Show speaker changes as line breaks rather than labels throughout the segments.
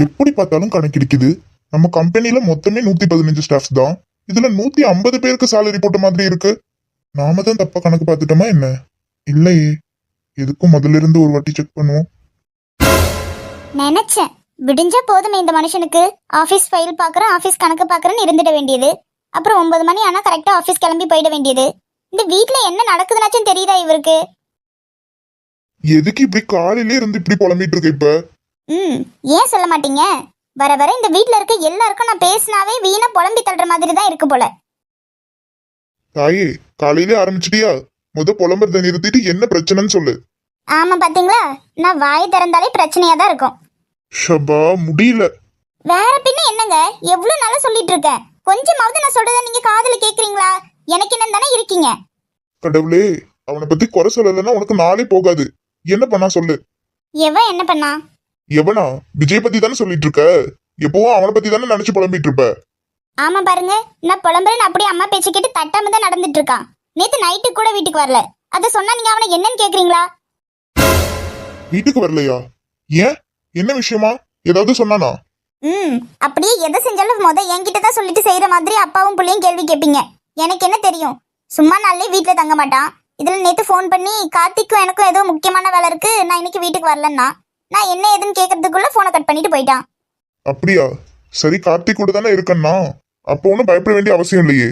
எப்படி பார்த்தாலும் கணக்கிடிக்குது. நம்ம கம்பெனில மொத்தமே 115 ஸ்டாஃப்ஸ் தான். இதுல 150 பேருக்கு சேலரி போட்ட மாதிரி இருக்கு. நாம தான் தப்பா கணக்கு பார்த்துட்டோமா என்ன? இல்லையே. எதுக்கும் முதல்ல இருந்து ஒரு வாட்டி செக் பண்ணுவோம்.
நினைச்சேன் விடிஞ்சா போதுமே இந்த மனுஷனுக்கு. ஆபீஸ் ஃபைல் பாக்குறேன், ஆபீஸ் கணக்கு பாக்குறேன்னு இருந்துட வேண்டியது. அப்புறம் 9 மணி ஆனா கரெக்டா ஆபீஸ் கிளம்பி போயிட வேண்டியது. இந்த வீட்ல என்ன நடக்குதுனாச்சும் தெரியுதா இவருக்கு?
எதுக்கு இப்படி காலையிலே இருந்து இப்படி புலம்பிட்டு இருக்க இப்ப?
ஏன் சொல்ல மாட்டீங்க? வர வர இந்த வீட்ல இருக்க எல்லாருக்கும் நான் பேசினாவே வீணா புலம்பி தள்ளுற மாதிரி தான் இருக்கு போல.
தாயே, காலையிலே ஆரம்பிச்சிட்டியா? புலம்புறத நிறுத்திட்டு என்ன பிரச்சனைன்னு சொல்லு.
ஆமா பாத்தீங்களா, நான் வாய் திறந்தாலே பிரச்சனையா தான் இருக்கும்.
ஷபா, முடியல.
வேற பின்ன என்னங்க, எவ்வளவு நாளா சொல்லிட்டு இருக்கேன். கொஞ்சமாவது நான் சொல்றத நீங்க காதுல கேக்குறீங்களா? எனக்கு என்ன தானே இருக்கீங்க.
கடவுளே, அவனை பத்தி குறை சொல்லலைன்னா உனக்கு நாளே போகாது. என்ன பண்ணா சொல்லு.
எவன் என்ன பண்ணா?
எவனா? விஜய் பத்தி தானே சொல்லிட்டு இருக்க. எப்பவும் அவனை பத்தி தானே நினைச்சு புலம்பிட்டு இருப்ப.
ஆமா பாருங்க, நான் புலம்புறேன்னு அப்படியே அம்மா பேச்சு கேட்டு தட்டாம தான் நடந்துட்டு இருக்கான். நேத்து நைட்டு கூட வீட்டுக்கு வரல. அத சொன்னா நீங்க அவனை என்னன்னு கேக்குறீங்களா?
வீட்டுக்கு வரலையா? ஏன்? என்ன விஷயமா? ஏதாவது சொன்னானா?
அப்படியே எதை செஞ்சாலும் என்கிட்ட தான் சொல்லிட்டு செய்யற மாதிரி அப்பாவும் பிள்ளையும் கேள்வி கேட்பீங்க. எனக்கு என்ன தெரியும்? சும்மா நாளே வீட்டுல தங்க மாட்டான். இதுல நேத்து போன் பண்ணி கார்த்திக்கும் எனக்கும் ஏதோ முக்கியமான வேலை இருக்கு, நான் இன்னைக்கு வீட்டுக்கு வரலன்னா நான் என்ன ஏதுன்னு கேக்குறதுக்குள்ள போனை கட் பண்ணிட்டு போயிட்டான்.
அப்படியா? சரி, கார்த்திக் கூட தானே இருக்கன்னா அப்போ ஒன்னும் பயப்பட வேண்டிய அவசியம் இல்லையே.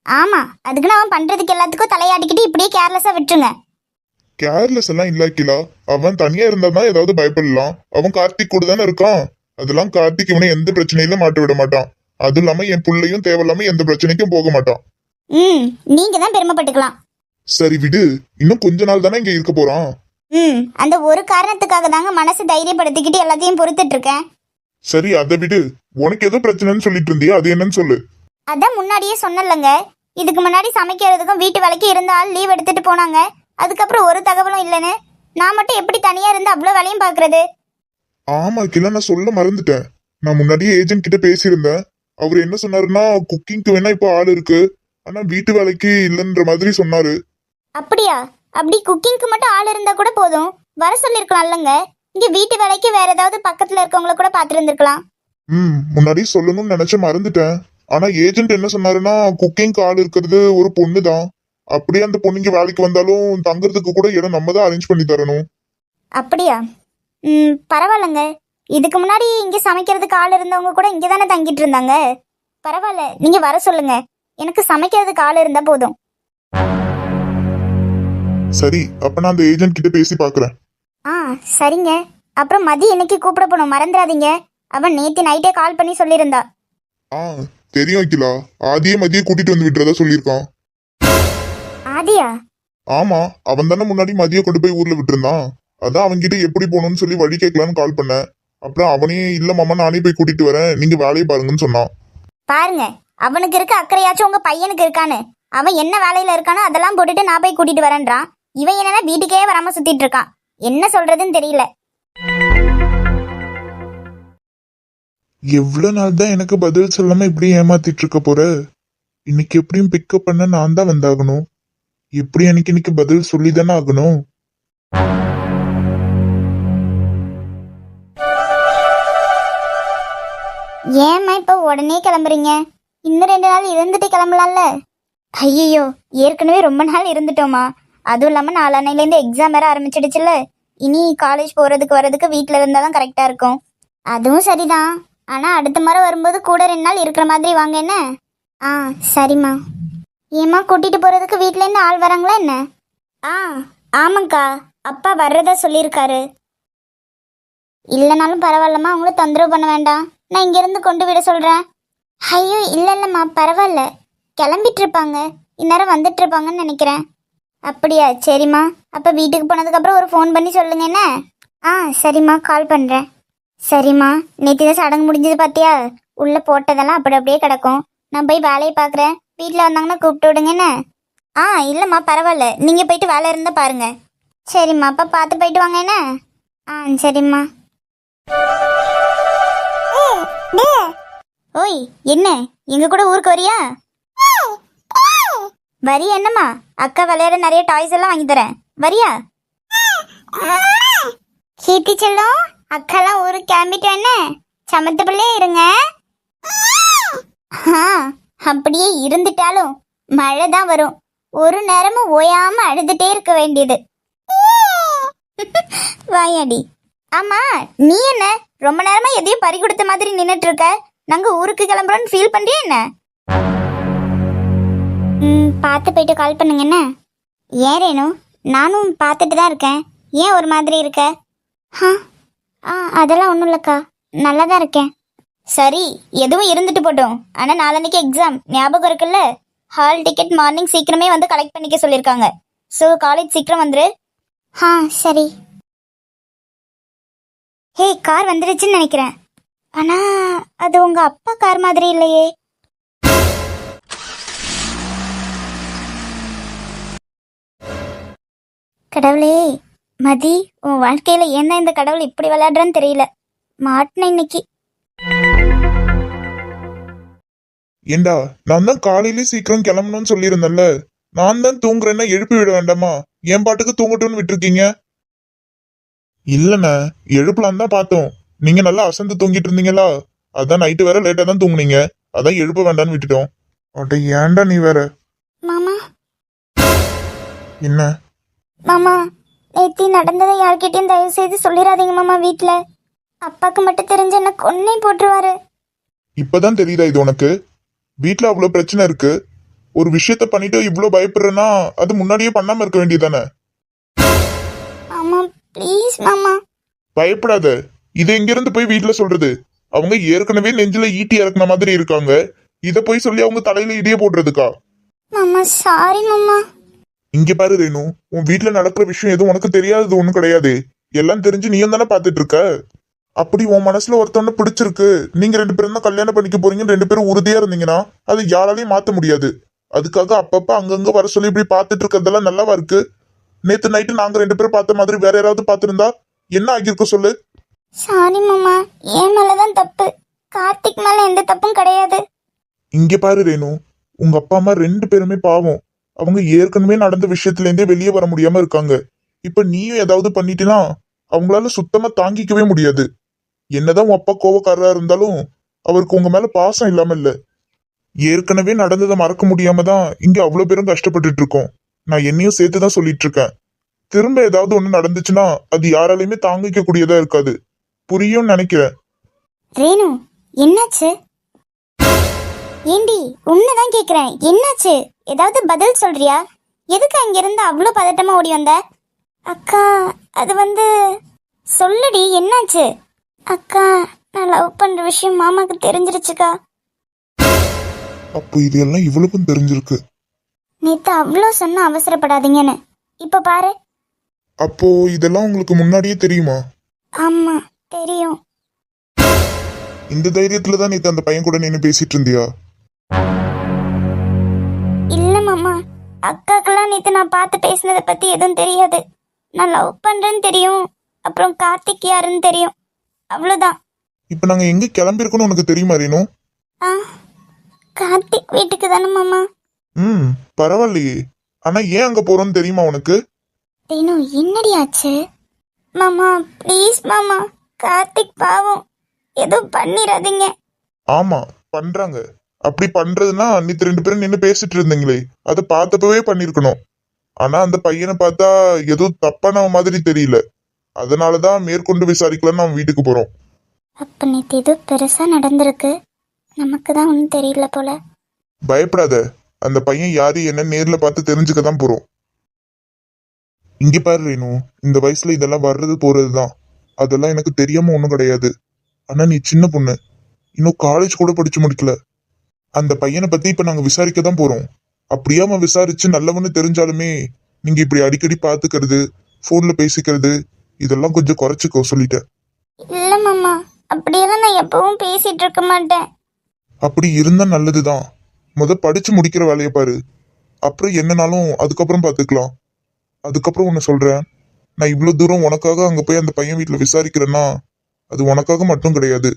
ஆமா, அதுக்குன்னு அவன் பண்றதுக்கு எல்லாத்துக்கும் தலையாடிக்கிட்டு இப்படியே கேர்லெஸ்ஸா விட்டுருங்க.
கேர்லெஸ் எல்லாம் இல்ல கிலா. அவன் தனியா இருந்தாதான் ஏதாவது பயப்படலாம். அவன் கார்த்திக் கூட தானே இருக்கான். அதெல்லாம் கார்த்திக் இவனை எந்த பிரச்சனையில மாட்ட விட மாட்டான். அது இல்லாம என் பிள்ளையும் தேவையில்லாம எந்த பிரச்சனைக்கும் போக மாட்டான்.
நீங்க தான் பெருமைப்பட்டுக்கலாம்.
சரி விடு, இன்னும் கொஞ்ச நாள் தானே இங்க இருக்க போறான்.
அந்த ஒரு காரணத்துக்காக தாங்க மனசு தைரியப்படுத்திக்கிட்டு எல்லாத்தையும் பொறுத்துட்டு இருக்கேன்.
சரி, அதை விடு. உனக்கு ஏதோ பிரச்சனைன்னு சொல்லிட்டு இருந்தியா, அது என்னன்னு சொல்லு.
அதான் முன்னாடியே சொன்னலங்க, இதுக்கு முன்னாடி சமைக்கிறதுக்கும் வீட்டு வேலைக்கு இருந்த ஆள் லீவ் எடுத்துட்டு போனாங்க. அதுக்கப்புறம் ஒரு தகவலும் இல்லைன்னு. நான் மட்டும் எப்படி தனியா இருந்து அவ்வளவு வேலையும் பாக்குறது?
ஆமா கிலா, நான் சொல்ல மறந்துட்டேன். நான் முன்னாடியே ஏஜென்ட் கிட்ட பேசியிருந்தேன். அவர் என்ன சொன்னாருன்னா, குக்கிங்க்கு வேணா இப்போ ஆள் இருக்கு, ஆனா வீட்டு வேலைக்கு இல்லைன்ற மாதிரி சொன்னாரு.
அப்படியா? அப்படி குக்கிங்க்கு மட்டும் ஆள் இருந்தா கூட போதும், வர சொல்லிருக்கலாம்லங்க. இங்க வீட்டு வேலைக்கு வேற ஏதாவது பக்கத்துல இருக்கவங்கள கூட பாத்துட்டு இருந்திருக்கலாம்.
முன்னாடி சொல்லணும்னு நினைச்ச மறந்துட்டேன். ஆனா ஏஜென்ட் என்ன சொன்னாருன்னா, குக்கிங்க்கு ஆள் இருக்கிறது ஒரு பொண்ணு தான். அப்படியே அந்த பொண்ணுங்க வேலைக்கு வந்தாலும் தங்குறதுக்கு கூட இடம் நம்ம தான் அரேஞ்ச் பண்ணி தரணும்.
அப்படியா? பரவாயில்லங்க. இதுக்கு முன்னாடி இங்க சமைக்கிறதுக்கு ஆள் இருந்தவங்க கூட இங்க தானே தங்கிட்டு இருந்தாங்க. பரவாயில்ல, நீங்க வர சொல்லுங்க. எனக்கு சமைக்கிறதுக்கு ஆள் இருந்தா போதும்.
சரி, அப்ப நான் அந்த ஏஜென்ட் கிட்ட பேசி பாக்குறேன்.
சரிங்க. அப்புறம் மதி இன்னைக்கு கூப்பிட போனோம், மறந்துடாதீங்க. அவன் நேத்து நைட்டே கால் பண்ணி சொல்லியிருந்தா.
தெரியும் வைக்கலா. ஆதியே மதியை கூட்டிட்டு வந்து விட்டுறதா சொல்லியிருக்கான்.
ஆதியா?
ஆமா, அவன் தானே முன்னாடி மதியை கொண்டு போய் ஊர்ல விட்டுருந்தான். அதான் அவன்கிட்ட எப்படி போகணும்னு சொல்லி வழி கேட்கலான்னு கால் பண்ணேன். அப்புறம் அவனே இல்ல மாமா, நானே போய் கூட்டிட்டு வரேன், நீங்க வேலையை பாருங்கன்னு சொன்னான்.
பாருங்க, அவனுக்கு இருக்க அக்கறையாச்சும் உங்க பையனுக்கு இருக்கான்னு. அவன் என்ன வேலையில இருக்கானோ அதெல்லாம் போட்டுட்டு நான் போய் கூட்டிட்டு வரேன்றான். இவன் என்னன்னா வீட்டுக்கே வராம சுத்திட்டு இருக்கான். என்ன சொல்றதுன்னு தெரியல.
எவ்வளவு நாள் தான் எனக்கு பதில் சொல்லாம இப்படி ஏமாத்திட்டு இருக்க போற? இன்னைக்கு எப்படியும் பிக்கப் பண்ண நான் தான் வந்தாகணும். எப்படி இன்னைக்கு பதில் சொல்லிதானே ஆகணும்.
ஏமா இப்ப உடனே கிளம்புறீங்க? இன்னும் 2 நாள் இருந்துட்டு கிளம்பலாம்ல. ஐயோ, ஏற்கனவே ரொம்ப நாள் இருந்துட்டோமா. அதுவும் இல்லாம நாளானையிலேருந்து எக்ஸாம் வேற ஆரம்பிச்சிடுச்சுல. இனி காலேஜ் போறதுக்கு வர்றதுக்கு வீட்டுல இருந்தாதான் கரெக்டா இருக்கும். அதுவும் சரிதான். ஆனா அடுத்த முறை வரும்போது கூட 2 நாள் இருக்கிற மாதிரி வாங்க என்ன? சரிம்மா. ஏமா கூட்டிட்டு போறதுக்கு வீட்டுல இருந்து ஆள் வராங்களா என்ன? ஆமாங்கக்கா, அப்பா வர்றதா சொல்லியிருக்காரு. இல்லைனாலும் பரவாயில்லம்மா, அவங்கள தொந்தரவு பண்ண வேண்டாம். நான் இங்கிருந்து கொண்டு விட சொல்றேன். ஐயோ இல்லைல்லம்மா, பரவாயில்ல. கிளம்பிட்டு இருப்பாங்க, இந்நேரம் வந்துட்டு இருப்பாங்கன்னு நினைக்கிறேன். அப்படியா? சரிம்மா. அப்ப வீட்டுக்கு போனதுக்கு அப்புறம் ஒரு ஃபோன் பண்ணி சொல்லுங்க என்ன? சரிம்மா, கால் பண்றேன். சரிம்மா, நேற்று தான் சடங்கு முடிஞ்சது பாத்தியா? உள்ள போட்டதெல்லாம் அப்படி அப்படியே கிடக்கும். நான் போய் வேலையை பாக்குறேன். வீட்டுல வந்தாங்கன்னா கூப்பிட்டு விடுங்க என்ன? இல்லம்மா பரவாயில்ல, நீங்க போயிட்டு வேலை இருந்தா பாருங்க. சரிம்மா, அப்ப பார்த்து போயிட்டு வாங்க என்ன? சரிம்மா. ஓய், என்ன எங்க கூட ஊருக்கு வரியா? வரியா என்னம்மா? அக்கா விளையாட நிறைய டாய்ஸ் எல்லாம் வாங்கி தரேன், வரியா? கீர்த்தி செல்லம், அக்காலாம் ஊருக்கு கிளம்பிட்டேன் என்ன? சமத்து பிள்ளையே இருங்க. ஆ, அப்படியே இருந்துட்டாலும் மழை தான் வரும். ஒரு நேரமும் ஓயாம அழுதுட்டே இருக்க வேண்டியது. வாயாடி. ஆமா, நீ என்ன ரொம்ப நேரமா எதையும் பறி கொடுத்த மாதிரி நின்னுட்டு இருக்க? நாங்க ஊருக்கு கிளம்புறோம்னு ஃபீல் பண்றியா என்ன? பார்த்து போயிட்டு கால் பண்ணுங்க என்ன. ஏன் ரேணு, நானும் பார்த்துட்டு தான் இருக்கேன். ஏன் ஒரு மாதிரி இருக்க? அதெல்லாம் ஒன்றும் இல்லைக்கா, நல்லா தான் இருக்கேன். சரி, எதுவும் இருந்துட்டு போட்டோம். ஆனால் நாளன்னைக்கு எக்ஸாம் ஞாபகம் இருக்குல்ல? ஹால் டிக்கெட் மார்னிங் சீக்கிரமே வந்து கலெக்ட் பண்ணிக்க சொல்லியிருக்காங்க. ஸோ காலேஜ் சீக்கிரம் வந்துரு. சரி. ஹே, கார் வந்துடுச்சுன்னு நினைக்கிறேன். ஆனால் அது உங்கள் அப்பா கார் மாதிரி இல்லையே. கடவுளே, மதி, உன் வாழ்க்கையில ஏன் தான் இந்த கடவுள் இப்படி விளையாடுறான்னு தெரியல. மாட்டின இன்னைக்கு.
ஏண்டா, நான் தான் காலையிலே சீக்கிரம் கிளம்பணும்னு சொல்லியிருந்தேன்ல. நான் தான் தூங்குறேன்னா எழுப்பி விட வேண்டாமா? என் பாட்டுக்கு தூங்கட்டும்னு விட்டுருக்கீங்க. இல்லண்ணா, எழுப்பலாம் தான் பார்த்தோம். நீங்க நல்லா அசந்து தூங்கிட்டு இருந்தீங்களா? அதான் நைட்டு வேற லேட்டா தான் தூங்குனீங்க. அதான் எழுப்ப வேண்டாம்னு விட்டுட்டோம். அட்ட ஏன்டா நீ வேற?
மாமா.
என்ன
மாமா, நேத்தி நடந்ததை யார்கிட்டயும் தயவு செய்து சொல்லிடாதீங்க மாமா. வீட்டுல அப்பாக்கு மட்டும் தெரிஞ்ச என்ன கொன்னே போட்டுருவாரு.
இப்பதான் தெரியுதா இது உனக்கு? வீட்டுல அவ்வளவு பிரச்சனை இருக்கு. ஒரு விஷயத்த பண்ணிட்டு இவ்வளவு பயப்படுறேன்னா அது முன்னாடியே பண்ணாம இருக்க வேண்டியதானே?
மாமா ப்ளீஸ் மாமா.
பயப்படாத. இது எங்க இருந்து போய் வீட்டுல சொல்றது? அவங்க ஏற்கனவே நெஞ்சில ஈட்டி இறக்குன மாதிரி இருக்காங்க. இத போய் சொல்லி அவங்க தலையில இடிய போடுறதுக்கா?
மாமா சாரி மாமா.
இங்க பாரு ரேணு, உன் வீட்டுல நடக்கிற விஷயம் எதுவும் உனக்கு தெரியாதது ஒண்ணும் கிடையாது. எல்லாம் தெரிஞ்சு நீயும் தானே பாத்துட்டு இருக்க. அப்படி உன் மனசுல ஒருத்தவன பிடிச்சிருக்கு, நீங்க 2 பேரும் தான் கல்யாணம் பண்ணிக்க போறீங்க, 2 பேரும் உறுதியா இருந்தீங்கன்னா அது யாராலையும் மாத்த முடியாது. அதுக்காக அப்பப்ப அங்கங்க வர சொல்லி இப்படி பாத்துட்டு இருக்கிறதெல்லாம் நல்லாவா இருக்கு? நேத்து நைட்டு நாங்க 2 பேரும் பார்த்த மாதிரி வேற யாராவது பாத்துருந்தா என்ன ஆகியிருக்க சொல்லு?
சாரி மாமா, என் மேலதான் தப்பு. கார்த்திக் மேல எந்த தப்பும் கிடையாது.
இங்க பாரு ரேணு, உங்க அப்பா அம்மா 2 பேருமே பாவம். அவங்க ஏற்கனவே நடந்த விஷயத்துல இருந்தே வெளியே வர முடியாம இருக்காங்க. இப்ப நீயும் ஏதாவது பண்ணிட்டீன்னா அவங்களால சுத்தமா தாங்கிக்கவே முடியாது. என்னதான் உன் அப்பா கோவக்காரரா இருந்தாலும் அவருக்கு உங்க மேல பாசம் இல்லாம இல்ல. ஏற்கனவே நடந்ததை மறக்க முடியாம தான் இங்க அவ்வளவு பேரும் கஷ்டப்பட்டுட்டு இருக்கோம். நான் என்னையும் சேர்த்துதான் சொல்லிட்டு இருக்கேன். திரும்ப ஏதாவது ஒண்ணு நடந்துச்சுன்னா அது யாராலையுமே தாங்கிக்க கூடியதா இருக்காது. புரியும் நினைக்கிறேன்.
ரேணு, என்னாச்சு? ஏண்டி, உன்னதான் கேக்குறேன், என்னாச்சு? ஏதாவது பதில் சொல்றியா? எதுக்கு அங்க இருந்து அவ்வளவு பதட்டமா ஓடி வந்த? அக்கா, அது வந்து சொல்லுடி, என்னாச்சு? அக்கா, நான் லவ் பண்ற விஷயம் மாமாக்கு தெரிஞ்சிருச்சுக்கா.
அப்போ இது எல்லாம் இவ்வளவுக்கும் தெரிஞ்சிருக்கு.
நேத்து அவ்வளோ சொன்ன அவசரப்படாதீங்கன்னு. இப்ப பாரு.
அப்போ இதெல்லாம் உங்களுக்கு முன்னாடியே தெரியுமா?
ஆமா, தெரியும்.
இந்த தைரியத்துல தான் நேத்து அந்த பையன் கூட நின்னு பேசிட்டு இருந்தியா?
இல்ல மாமா, அக்காக்கெல்லாம் நேத்து நான் பார்த்து பேசினதை பத்தி எதுவும் தெரியாது. நான் லவ் பண்றேன்னு தெரியும், அப்புறம் கார்த்திக் யாருன்னு தெரியும், அவ்வளவுதான்.
இப்ப நாங்க எங்க கிளம்பிருக்கோம்னு உனக்கு தெரியுமா ரேணு?
கார்த்திக் வீட்டுக்கு தானே மாமா.
பரவாயில்லையே. ஆனா ஏன் அங்க போறோம்னு தெரியுமா உனக்கு?
ரேணு, என்னடி ஆச்சு? மாமா ப்ளீஸ் மாமா, கார்த்திக் பாவம், எதுவும் பண்ணிடாதீங்க.
ஆமா, பண்றாங்க. அப்படி பண்றதுன்னா நேத்து 2 பேரும் நின்னு பேசிட்டு இருந்தீங்களே, அதை பார்த்தப்பவே பண்ணிருக்கணும். ஆனா அந்த பையனை பார்த்தா ஏதோ தப்பான மாதிரி தெரியல. அதனாலதான் மேற்கொண்டு விசாரிக்கலாம்னு அவன் வீட்டுக்கு போறோம்.
அப்ப நேத்து ஏதோ பெருசா நடந்திருக்கு, நமக்கு தான் ஒன்றும் தெரியல போல.
பயப்படாத, அந்த பையன் யாரு என்ன நேர்ல பார்த்து தெரிஞ்சுக்க தான் போறோம். இங்க பாரு ரேணு, இந்த வயசுல இதெல்லாம் வர்றது போறதுதான். அதெல்லாம் எனக்கு தெரியாம ஒண்ணும் கிடையாது. ஆனா நீ சின்ன பொண்ணு, இன்னும் காலேஜ் கூட படிச்சு முடிக்கல. அந்த பையனை பத்தி இப்ப நாங்க விசாரிக்க தான் போறோம். அப்படியே அவன் விசாரிச்சு நல்லவன்னு தெரிஞ்சாலுமே நீங்க இப்படி அடிக்கடி பாத்துக்கிறது, போன்ல பேசிக்கிறது, இதெல்லாம் கொஞ்சம் குறைச்சிக்கோ சொல்லிட்டேன்.
இல்ல மாமா, அப்படியெல்லாம் நான் எப்பவும் பேசிட்டு இருக்க மாட்டேன்.
அப்படி இருந்தா நல்லதுதான். படிச்சு முடிக்கிற வேலையை பாரு. அப்புறம் என்னனாலும் அதுக்கப்புறம் பாத்துக்கலாம். அதுக்கப்புறம் ஒன்னு சொல்றேன், நான் இவ்வளவு தூரம் உனக்காக அங்க போய் அந்த பையன் வீட்டுல விசாரிக்கிறேன்னா அது உனக்காக மட்டும் கிடையாது,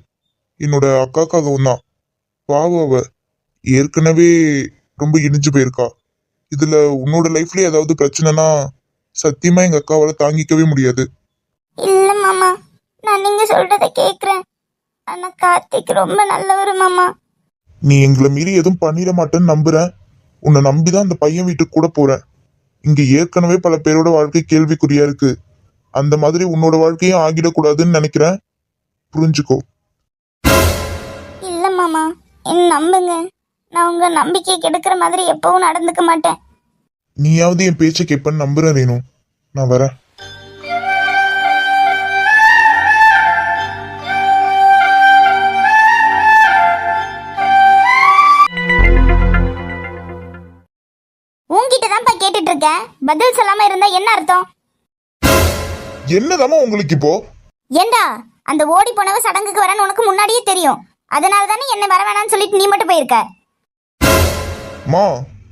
என்னோட அக்காக்காகவும் தான். பாவம், அவ ஏற்கனவே ரொம்ப இடிஞ்சு போயிருக்கா. இதுல உன்னோட லைஃப்லயே ஏதாவது பிரச்சனைனா சத்தியமா எங்க அக்காவால தாங்கிக்கவே முடியாது.
இல்ல மாமா, நான் நீங்க சொல்றத கேக்குறேன். ஆனா கார்த்திக் ரொம்ப நல்லவர் மாமா.
நீ எங்களை மீறி எதுவும் பண்ணிட மாட்டேன்னு நம்புறேன். உன்னை நம்பிதான் அந்த பையன் வீட்டுக்கு கூட போறேன். இங்க ஏற்கனவே பல பேரோட வாழ்க்கை கேள்விக்குறியா இருக்கு. அந்த மாதிரி உன்னோட வாழ்க்கையும் ஆகிடக்கூடாதுன்னு நினைக்கிறேன். புரிஞ்சுக்கோ.
இல்ல மாமா, என்ன நம்புங்க. நான் உங்க நம்பிக்கை கெடுக்கிற மாதிரி எப்பவும் நடந்துக்க மாட்டேன்.
நீயாவது என் பேச்சை கேட்பேன்னு நம்புறேன் ரேணு. நான் வரேன்.
உன்கிட்ட தான்ப்பா கேட்டுட்டு இருக்கேன். பதில் சொல்லாம இருந்தா என்ன அர்த்தம்?
என்னதாம்மா உங்களுக்கு இப்போ?
ஏண்டா, அந்த ஓடி போனவ சடங்குக்கு வரேன்னு உனக்கு முன்னாடியே தெரியும். அதனால தானே என்ன வர வேணாம்னு சொல்லிட்டு நீ மட்டும் போயிருக்க.
மா,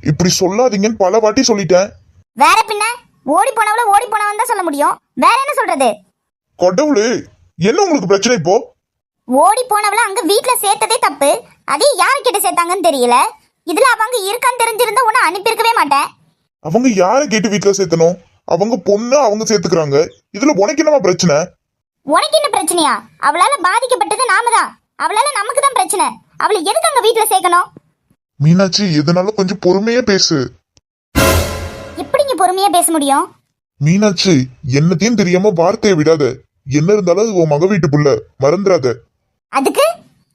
இப்படி சொல்லாதீங்கன்னு பல வாட்டி சொல்லிட்டேன்.
வேற பின்ன ஓடி போனவன் தான் சொல்ல முடியும். வேற என்ன சொல்றது?
கடவுளே, என்ன உங்களுக்கு பிரச்சனை இப்போ?
ஓடி போனவள அங்க வீட்ல சேர்த்ததே தப்பு. அதே யார்கிட்ட சேர்த்தாங்கன்னு தெரியல. இதுல அவங்க இருக்கான்னு தெரிஞ்சிருந்தா உன்னை அனுப்பியிருக்கவே மாட்டேன்.
அவங்க யாரை கேட்டு வீட்டுல சேர்த்தணும்? அவங்க பொண்ணு அவங்க சேர்த்துக்கிறாங்க. இதுல உனக்கு என்னமா பிரச்சனை?
உனக்கு என்ன பிரச்சனையா? அவளால பாதிக்கப்பட்டது நாம தான். அவளால நமக்கு தான் பிரச்சனை. அவளை எதுக்கு அங்க வீட்ல சேர்க்கணும்?
மீனாட்சி, எதனால கொஞ்சம் பொறுமையா பேசு.
எப்படிங்க பொறுமையா பேச முடியும்?
மீனாட்சி, என்னத்தையும் தெரியாம வார்த்தையை விடாத. என்ன இருந்தாலும் அது உன் மக வீட்டு புள்ள, மறந்துடாத.
அதுக்கு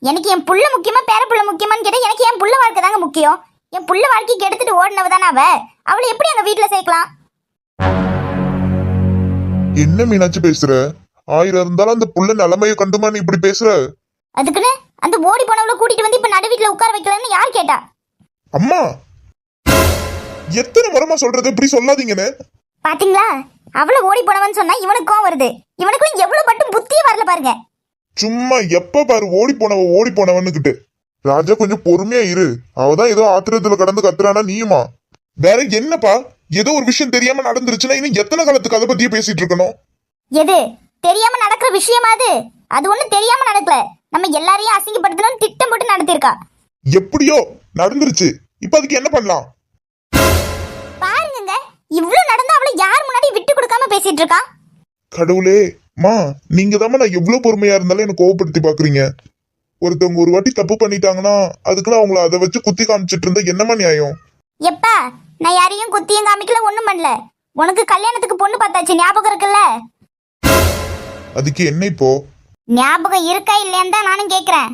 எனக்கு என் புள்ள முக்கியமா பேர புள்ள முக்கியமான்னு கேட்டா எனக்கு என் புள்ள வாழ்க்கை தாங்க முக்கியம். என் புள்ள வாழ்க்கைக்கு எடுத்துட்டு ஓடினவ தானே அவ. அவளை எப்படி அங்க வீட்ல சேர்க்கலாம்?
என்ன மீனாட்சி பேசுற? 1000 இருந்தாலும் அந்த புள்ள நிலைமைய கண்டுமா நீ இப்படி பேசுற?
அதுக்குன்னு அந்த ஓடி போனவளை கூட்டிட்டு வந்து இப்ப நடு வீட்டுல உட்கார வைக்கலன்னு யார் கேட்டா?
அம்மா, எத்தனை முறைமா சொல்றது இப்படி சொல்லாதீங்கன்னு?
பாத்தீங்களா, அவளை ஓடி போனவன்னு சொன்னா இவனுக்கு கோவம் வருது. இவனுக்கும் எவ்வளவு பட்டும் புத்தியே வரல பாருங்க.
சும்மா எப்ப பாரு ஓடி போனவன்னுகிட்டு. ராஜா, கொஞ்சம் பொறுமையா இரு. அவதான் ஏதோ ஆத்திரத்துல கடந்து கத்துறானா நீயுமா? வேற என்னப்பா? ஏதோ ஒரு விஷயம் தெரியாம நடந்துருச்சுன்னா இன்னும் எத்தனை காலத்துக்கு அதை பத்தியே பேசிட்டு இருக்கணும்?
எது தெரியாம நடக்கிற விஷயமா அது? அது ஒண்ணும் தெரியாம நடக்கல. நம்ம எல்லாரையும் அசிங்கப்படுத்தணும்னு திட்டம் போட்டு நடத்திருக்கா.
எப்படியோ நடந்துருச்சு. இப்ப அதுக்கு என்ன பண்ணலாம்?
பாருங்க, இவ்வளவு நடந்து அவளை யார் முன்னாடி விட்டு கொடுக்காம பேசிட்டு இருக்கா.
கடவுளே, மா, நீங்க தான் நான் எவ்வளவு பொறுமையா இருந்தாலும் எனக்கு கோவப்படுத்தி பாக்குறீங்க. ஒருத்தவங்க ஒரு வாட்டி தப்பு பண்ணிட்டாங்கன்னா அதுக்குன்னு அவங்கள அதை வச்சு குத்தி காமிச்சிட்டு இருந்தா என்னமா நியாயம்?
எப்பா, நான் யாரையும் குத்தியும் காமிக்கல, ஒண்ணும் பண்ணல. உனக்கு கல்யாணத்துக்கு பொண்ணு பார்த்தாச்சு, ஞாபகம் இருக்குல்ல?
அதுக்கு என்ன இப்போ?
ஞாபகம் இருக்கா இல்லையான்னு தான் நானும் கேக்குறேன்.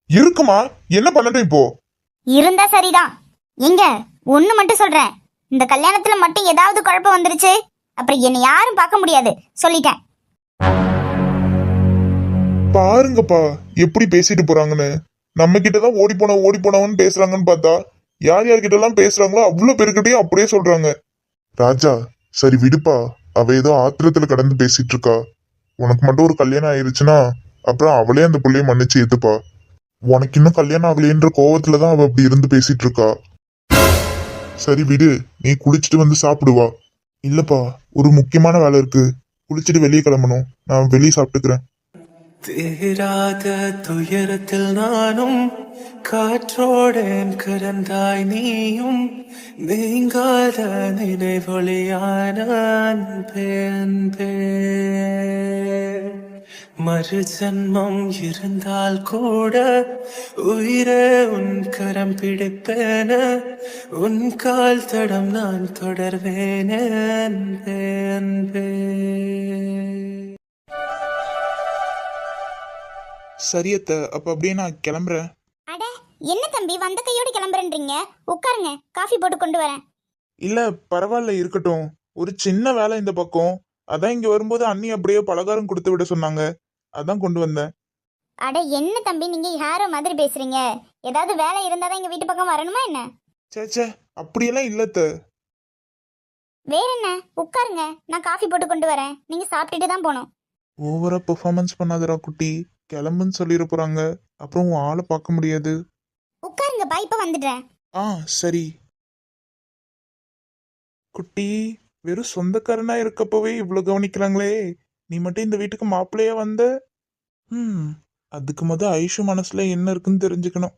இருக்குமா? என்ன பண்ணட்டும் இப்போ?
இருந்தா சரிதான். எங்க ஒண்ணு மட்டும் சொல்றேன், இந்த கல்யாணத்துல மட்டும் ஏதாவது குழப்பம் வந்துருச்சு அப்புறம் என்ன யாரும் பார்க்க முடியாது, சொல்லிட்டேன்.
பாருங்கப்பா எப்படி பேசிட்டு போறாங்கன்னு. நம்ம கிட்டதான் ஓடி போனவன்னு பேசுறாங்கன்னு பார்த்தா யார் யார்கிட்ட எல்லாம் பேசுறாங்களோ அவ்வளவு பேருக்கிட்டையும் அப்படியே சொல்றாங்க. ராஜா, சரி விடுப்பா. அவ ஏதோ ஆத்திரத்துல கடந்து பேசிட்டு இருக்கா. உனக்கு மட்டும் ஒரு கல்யாணம் ஆயிருச்சுன்னா அப்புறம் அவளே அந்த பிள்ளைய மன்னிச்சு ஏத்துப்பா. உனக்கு இன்னும் கல்யாணம் ஆகலைன்ற கோவத்துலதான் அவ அப்படி இருந்து பேசிட்டு இருக்கா. சரி விடு, நீ குளிச்சுட்டு வந்து சாப்பிடுவா. இல்லப்பா, ஒரு முக்கியமான வேலை இருக்கு. குளிச்சுட்டு வெளியே கிளம்பணும். நான் வெளியே சாப்பிட்டுக்கிறேன்.
தீராத துயரத்தில் நானும் காற்றோடன் கலந்தாய் நீயும் நீங்காத நினைவொளியான அன்பே. மறு ஜன்மம் இருந்தால் கூட உயிரே உன் கரம் பிடிப்பேன, உன் கால் தடம் நான் தொடர்வேன் அன்பே அன்பே.
சரியத்த, அப்ப அப்படியே நான் கிளம்புறேன்.
அட, என்ன தம்பி வந்த கையோடு கிளம்புறேன்றீங்க? உட்காருங்க, காஃபி போட்டு கொண்டு வரேன்.
இல்ல, பரவாயில்ல, இருக்கட்டும். ஒரு சின்ன வேலை இந்த பக்கம். அதான் இங்க வரும்போது அண்ணி அப்படியே பலகாரம் கொடுத்து விட சொன்னாங்க. அதான் கொண்டு வந்தேன்.
அட என்ன தம்பி, நீங்க யாரோ மாதிரி பேசுறீங்க? ஏதாவது வேலை இருந்தாதான் எங்க வீட்டு பக்கம் வரணுமா என்ன?
சேச்சே, அப்படியெல்லாம் இல்லத்த.
வேற என்ன, உட்காருங்க, நான் காஃபி போட்டு கொண்டு வரேன். நீங்க சாப்பிட்டுட்டு தான் போகணும்.
ஓவரா பெர்ஃபார்மன்ஸ் பண்ணாதடா குட்டி. கிளம்புன்னு சொல்லிட போறாங்க. அப்புறம் உன் ஆளை பார்க்க முடியாது.
உட்காருங்கப்பா, இப்ப வந்துடுறேன்.
சரி. குட்டி, வெறும் சொந்தக்காரனா இருக்கப்பவே இவ்வளவு கவனிக்கிறாங்களே. நீ மட்டும் இந்த வீட்டுக்கு மாப்பிள்ளையா வந்த. அதுக்கு ஐஷு மனசுல என்ன இருக்குன்னு தெரிஞ்சுக்கணும்.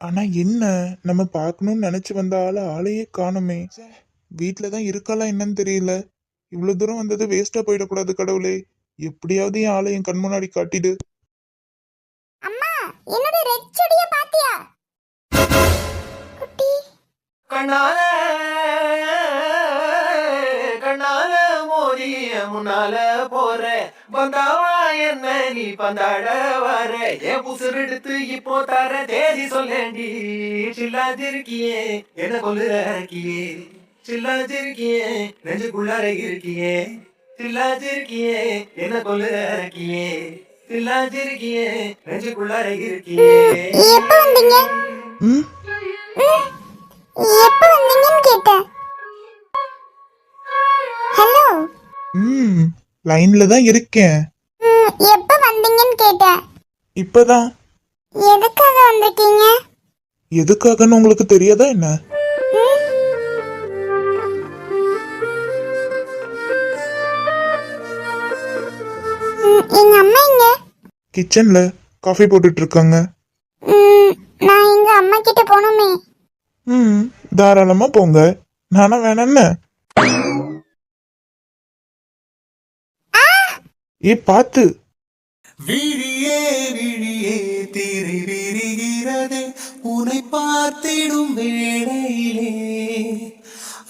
ஆனா என்ன, நம்ம பார்க்கணும்னு நினைச்சு வந்த ஆளையே காணுமே. வீட்டுலதான் இருக்காளா என்னன்னு தெரியல. இவ்வளவு தூரம் வந்தது வேஸ்டா போயிடக்கூடாது கடவுளே. எப்படியாவது என் ஆளை என் கண் முன்னாடி காட்டிடு.
என்னோட ரெட் செடிய பாத்தியா குட்டி?
கண்ணால கண்ணால மோதிய முன்னால போற பந்தாவா என்ன நீ பந்தாட வர என் புசுறு எடுத்து இப்போ தர தேதி சொல்லேண்டி சில்லாதிருக்கியே என்ன கொல்லுறக்கியே சில்லாதிருக்கியே நெஞ்சுக்குள்ளார இருக்கியே சில்லாதிருக்கியே என்ன கொல்லுறக்கியே சில்லாதிருக்கியே நெஞ்சுக்குள்ளார இருக்கியே.
எப்ப வந்தீங்க?
ம்
எப்ப வந்தீங்கன்னு கேட்டேன். ஹலோ.
ம் லைன்ல தான் இருக்கேன்.
எப்ப வந்தீங்கன்னு கேட்டேன்.
இப்பதான்.
எதுக்காக வந்திருக்கீங்க?
எதுக்காகன்னு உங்களுக்கு தெரியாதா என்ன?
எங்க அம்மா எங்க?
கிச்சன்ல காஃபி போட்டுட்டு இருக்காங்க.
நான் எங்க அம்மா கிட்ட போகணுமே.
ம் தாராளமா போங்க, நானா வேணான்னு. ஏ பாத்து.
விழியே விழியே திரை விரிகிறதே உன்னை பார்த்திடும் வேளையிலே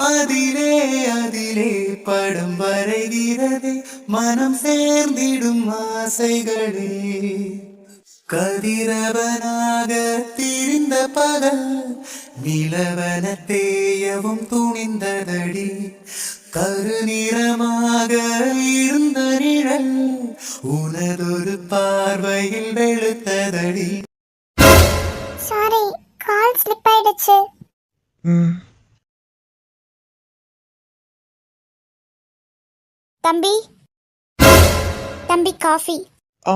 அதிலே அதிலே படம் வரைகிறதே மனம் சேர்ந்திடும் ஆசைகளே கதிரவனாக திரிந்த பகல் நிலவன தேயவும் துணிந்ததடி கருநிறமாக இருந்த நிழல் உனதொரு பார்வையில் வெளுத்ததடி.
சாரி, கால் ஸ்லிப் ஆயிடுச்சு.
ம்
தம்பி தம்பி காஃபி.
ஆ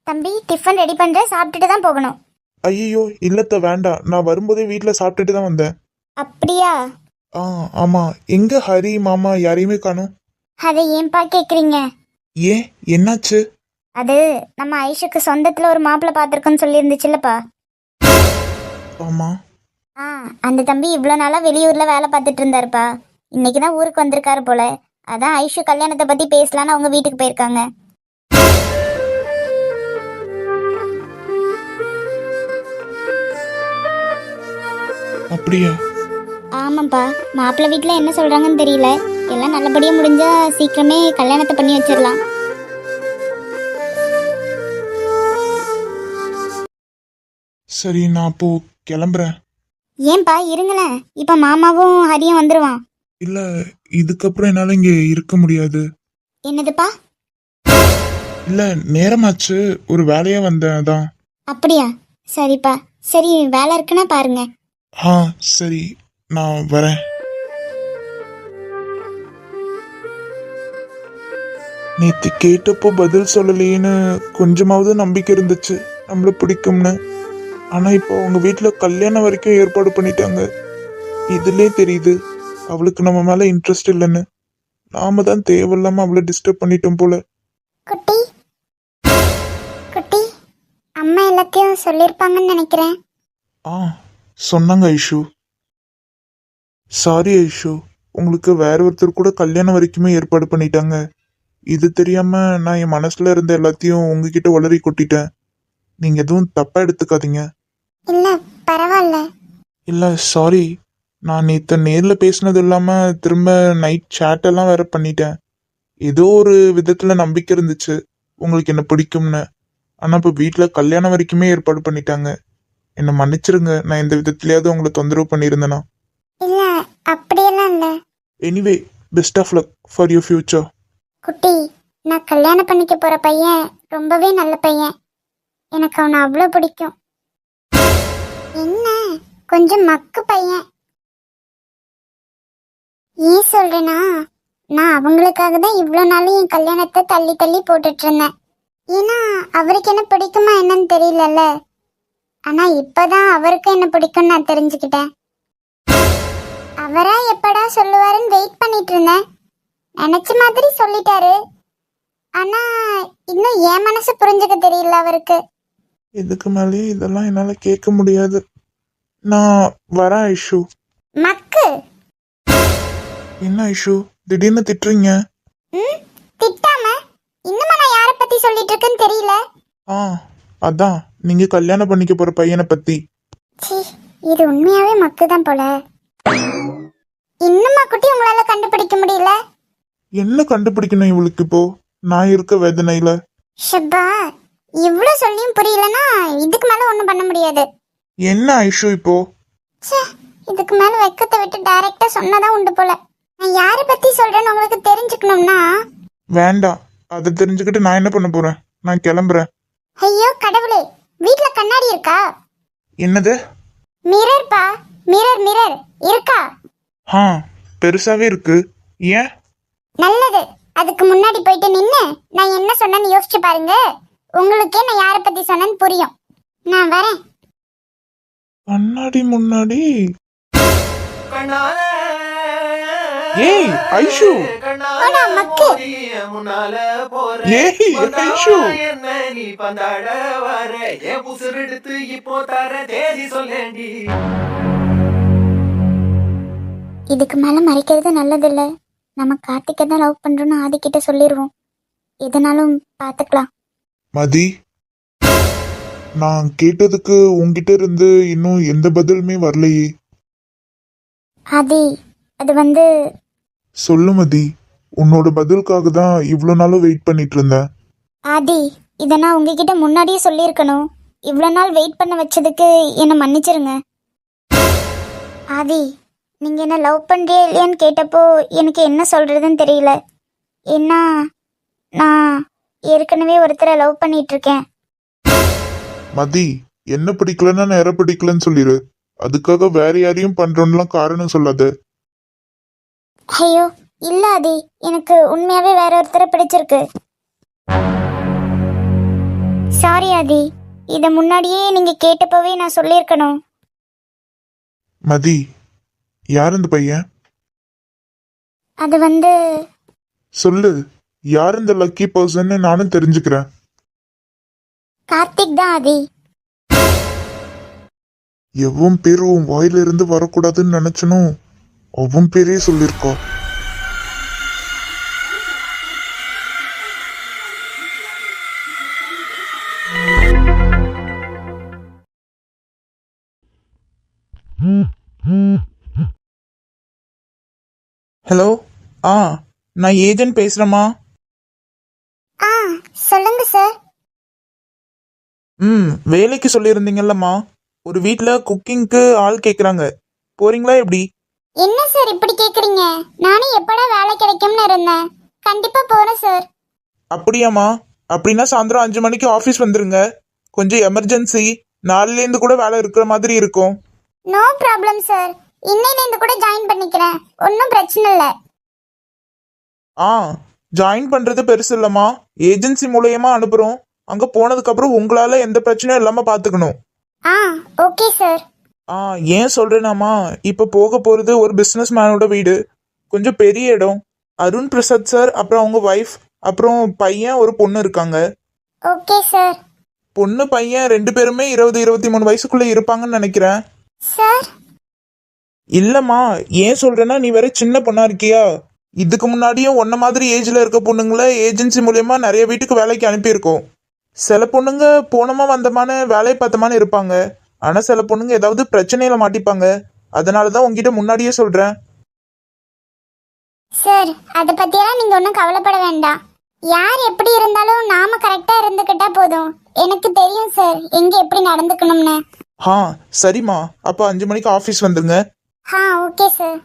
தம்பி டிஃபன் ரெடி பண்ற, சாப்பிட்டுட்டு தான் போகணும்.
ஐயோ இல்லத்த வேண்டாம், நான் வரும்போதே வீட்ல சாப்பிட்டுட்டு தான் வந்தேன்.
அப்படியா?
ஆ ஆமா, எங்க ஹரி மாமா யாரையுமே காணோம்.
அதை ஏன்பா கேக்குறீங்க?
ஏன் என்னாச்சு?
அது நம்ம ஐஷுக்கு சொந்தத்துல ஒரு மாப்பிள்ளை பார்த்துருக்கோன்னு சொல்லி இருந்துச்சுல்லப்பா.
ஆமா.
அந்த தம்பி இவ்வளோ நாளா வெளியூர்ல வேலை பார்த்துட்டு இருந்தாருப்பா. இன்னைக்கு தான் ஊருக்கு வந்திருக்காரு போல. அதான் ஐஷு கல்யாணத்தை பத்தி பேசலான்னு அவங்க வீட்டுக்கு போயிருக்காங்க.
அப்படியா?
ஆமாப்பா, மாப்பிள்ளை வீட்டில் என்ன சொல்றாங்கன்னு தெரியல. எல்லாம் நல்லபடியா முடிஞ்சா சீக்கிரமே கல்யாணத்தை பண்ணி வச்சிடலாம்.
சரி நான் அப்போ கிளம்புறேன்.
ஏன்பா இருங்களேன், இப்ப மாமாவும் ஹரியும் வந்துருவான்.
இல்ல இதுக்கப்புறம் என்னால இங்க இருக்க முடியாது.
என்னதுப்பா?
இல்ல நேரமாச்சு, ஒரு வேலையா வந்தேன் அதான்.
அப்படியா? சரிப்பா, சரி வேலை இருக்குன்னா பாருங்க.
ஆ சரி நான் வரேன். நேத்து கேட்டப்போ பதில் சொல்லலையேன்னு கொஞ்சமாவது நம்பிக்கை இருந்துச்சு நம்மள பிடிக்கும்னு. ஆனா இப்போ அவங்க வீட்டுல கல்யாணம் வரைக்கும் ஏற்பாடு பண்ணிட்டாங்க. இதுலயே தெரியுது அவளுக்கு நம்ம மேல இன்ட்ரெஸ்ட் இல்லைன்னு. நாம தான் தேவையில்லாம அவளை டிஸ்டர்ப் பண்ணிட்டோம் போல.
குட்டி குட்டி, அம்மா எல்லாத்தையும் சொல்லியிருப்பாங்கன்னு நினைக்கிறேன்.
ஆ சொன்னாங்க ஐஷு. சாரி ஐஷு, உங்களுக்கு வேற ஒருத்தர் கூட கல்யாணம் வரைக்குமே ஏற்பாடு பண்ணிட்டாங்க. இது தெரியாம நான் என் மனசுல இருந்த எல்லாத்தையும் உங்ககிட்ட உளறி கொட்டிட்டேன். நீங்க எதுவும் தப்பா எடுத்துக்காதீங்க.
இல்ல பரவாயில்ல.
இல்ல சாரி, நான் நேற்று நேர்ல பேசினது இல்லாம திரும்ப நைட் சேட் எல்லாம் வேற பண்ணிட்டேன். ஏதோ ஒரு விதத்துல நம்பிக்கை இருந்துச்சு உங்களுக்கு என்ன பிடிக்கும்னு. ஆனா இப்ப வீட்டுல கல்யாணம் வரைக்குமே ஏற்பாடு பண்ணிட்டாங்க. என்ன மன்னிச்சிருங்க, நான் எந்த விதத்திலயாவது உங்களை தொந்தரவு பண்ணியிருந்தேனா.
இல்ல அப்படியெல்லாம் இல்ல.
Anyway best of luck for your future.
குட்டி, நான் கல்யாணம் பண்ணிக்க போற பையன் ரொம்பவே நல்ல பையன். எனக்கு அவனை அவ்வளோ பிடிக்கும். என்ன கொஞ்சம் மக்கு பையன். ஏன் சொல்றேன்னா, நான் அவங்களுக்காக தான் இவ்வளோ நாளும் என் கல்யாணத்தை தள்ளி தள்ளி போட்டுட்டு இருந்தேன். ஏன்னா அவருக்கு என்ன பிடிக்குமா என்னன்னு தெரியலல்ல. ஆனா இப்பதான் அவருக்கு என்ன பிடிக்கும்னு நான் தெரிஞ்சுக்கிட்டேன். அவரா எப்படா சொல்லுவாருன்னு வெயிட் பண்ணிட்டு இருந்தேன். நினைச்ச மாதிரி சொல்லிட்டாரு. ஆனா இன்னும் என் மனசு புரிஞ்சுக்க தெரியல அவருக்கு.
இதுக்கு மேலேயே இதெல்லாம் என்னால கேட்க முடியாது. நான் வரேன் ஐஷு.
மக்கு.
என்ன ஐஷு திடீர்னு திட்டுறீங்க?
திட்டாம இன்னுமா நான் யாரை பத்தி சொல்லிட்டு இருக்கேன்னு தெரியல.
ஆ அதான் நீங்க கல்யாணம் பண்ணிக்க போற பையனை பத்தி.
ச்சீ, இது உண்மையாவே மக்கு தான் போல. இன்னுமா குட்டி உங்களால கண்டுபிடிக்க முடியல?
என்ன கண்டுபிடிக்கணும் இவளுக்கு இப்போ நான் இருக்க வேதனையில?
ஷப்பா, இவ்ளோ சொல்லியும் புரியலனா இதுக்கு மேல ஒண்ணும் பண்ண முடியாது.
என்ன ஐஷு இப்போ?
ச்சே, இதுக்கு மேல வெக்கத்தை விட்டு டைரக்டா சொன்னாதான் உண்டு போல. நான் யாரை பத்தி சொல்றேன்னு உங்களுக்கு தெரிஞ்சுக்கணும்னா.
வேண்டாம், அதை தெரிஞ்சுக்கிட்டு நான் என்ன பண்ண போறேன்? நான் கிளம்புறேன்.
ஐயோ கடவுளே, வீட்ல கண்ணாடி இருக்கா?
என்னது?
மிரர் பா, மிரர் மிரர் இருக்கா?
பெருசாவே இருக்கு. ஏன்?
நல்லது. அதுக்கு முன்னாடி போயிட்டு நின்னு நான் என்ன சொன்னேன்னு யோசிச்சு பாருங்க. உங்களுக்கே நான் யாரை பத்தி சொன்னேன்னு புரியும். நான் வரேன்.
கண்ணாடி முன்னாடி.
கண்ணால
ஏய் ஐஷு,
ஆனா மக்கு.
முன்னால போற
ஏய் ஐஷு,
என்ன நீ பந்தாட வர ஏன் புசுறு எடுத்து இப்போ தர தேதி சொல்லேண்டி.
இதுக்கு மேல மறைக்கிறது நல்லதில்ல. நம்ம கார்த்திகை தான் லவ் பண்றோம்னு ஆதிக்கிட்ட சொல்லிடுவோம். எதனாலும் பாத்துக்கலாம்.
மதி, நான் கேட்டதுக்கு உன்கிட்ட இருந்து இன்னும் எந்த பதிலுமே வரலையே.
ஆதி, அது
சொல்லு மதி, உன்னோட பதிலுக்காக தான் இவ்வளோ நாளும் வெயிட் பண்ணிட்டு இருந்தேன்.
ஆதி, இதை நான் உங்ககிட்ட முன்னாடியே சொல்லியிருக்கணும். இவ்வளோ நாள் வெயிட் பண்ண வச்சதுக்கு என்னை மன்னிச்சிருங்க. ஆதி, நீங்கள் என்ன லவ் பண்ணுறே இல்லையான்னு கேட்டப்போ எனக்கு என்ன சொல்கிறதுன்னு தெரியல. ஏன்னா நான் ஏற்கனவே ஒருத்தரை லவ் பண்ணிகிட்ருக்கேன்.
மதி, என்ன பிடிக்கலன்னா நேர பிடிக்கலன்னு சொல்லிடு. அதுக்காக வேற யாரையும் பண்றோம்லாம் காரணம் சொல்லாத.
ஐயோ இல்லை ஆதி, எனக்கு உண்மையாகவே வேற ஒருத்தரை பிடிச்சிருக்கு. சாரி ஆதி, இதை முன்னாடியே நீங்கள் கேட்டப்போவே நான் சொல்லியிருக்கணும்.
மதி, யார் இந்த பையன்?
அது
சொல்லு, யார் இந்த லக்கி பர்சன் நானும் தெரிஞ்சுக்கிறேன்.
கார்த்திக் தான் ஆதி.
எவன் பேர் உன் வாயில இருந்து வரக்கூடாதுன்னு நினைச்சனோ அவன் பேரே சொல்லியிருக்கா.
ஹலோ, நான் ஏஜென்ட் பேசுறேம்மா.
ஆ சொல்லுங்க சார்.
வேலைக்கு சொல்லியிருந்தீங்கல்லம்மா, ஒரு வீட்டில் குக்கிங்க்கு ஆள் கேட்குறாங்க. போறீங்களா எப்படி?
என்ன சார் இப்படி கேக்குறீங்க? நானும் எப்படா வேலை கிடைக்கும்னு இருந்தேன். கண்டிப்பா போறேன் சார்.
அப்படியாம்மா? அப்படின்னா சாயந்தரம் 5 மணிக்கு ஆஃபீஸ் வந்துருங்க. கொஞ்சம் எமர்ஜென்சி, நாளையிலேருந்து கூட வேலை இருக்கிற மாதிரி இருக்கும்.
No problem sir. இன்னையிலேருந்து கூட ஜாயின் பண்ணிக்கிறேன். ஒன்றும் பிரச்சனை இல்லை.
ஜாயின் பண்ணுறது பெருசு இல்லைம்மா. ஏஜென்சி மூலயமா அனுப்புகிறோம். அங்கே போனதுக்கப்புறம் உங்களால் எந்த பிரச்சனையும் இல்லாமல் பார்த்துக்கணும்.
Okay sir.
ஏன் சொல்கிறேனாம்மா, இப்போ போக போகிறது ஒரு பிஸ்னஸ் மேனோட வீடு. கொஞ்சம் பெரிய இடம். அருண் பிரசாத் சார், அப்புறம் அவங்க ஒய்ஃப், அப்புறம் பையன், ஒரு பொண்ணு இருக்காங்க.
Okay sir.
பொண்ணு பையன் 2 பேருமே 20-23 வயசுக்குள்ளே இருப்பாங்கன்னு நினைக்கிறேன்.
சார்
இல்லைம்மா, ஏன் சொல்கிறேன்னா, நீ வேற சின்ன பொண்ணா இருக்கியா. இதுக்கு முன்னாடியும் ஒன்ன மாதிரி ஏஜில் இருக்க பொண்ணுங்களை ஏஜென்சி மூலயமா நிறைய வீட்டுக்கு வேலைக்கு அனுப்பியிருக்கோம். சில பொண்ணுங்க போனமா வந்தமான வேலையை பார்த்தமான இருப்பாங்க. ஆனால் சில பொண்ணுங்க ஏதாவது பிரச்சனையில மாட்டிப்பாங்க. அதனால தான் உங்ககிட்ட முன்னாடியே சொல்கிறேன்.
சார், அதை பற்றியெல்லாம் நீங்கள் ஒன்றும் கவலைப்பட வேண்டாம். யார் எப்படி இருந்தாலும் நாம கரெக்டாக இருந்துக்கிட்டா போதும். எனக்கு தெரியும் சார் எங்கே எப்படி நடந்துக்கணும்னு.
சரிம்மா, அப்போ 5 மணிக்கு ஆஃபீஸ் வந்துருங்க.
Okay sir.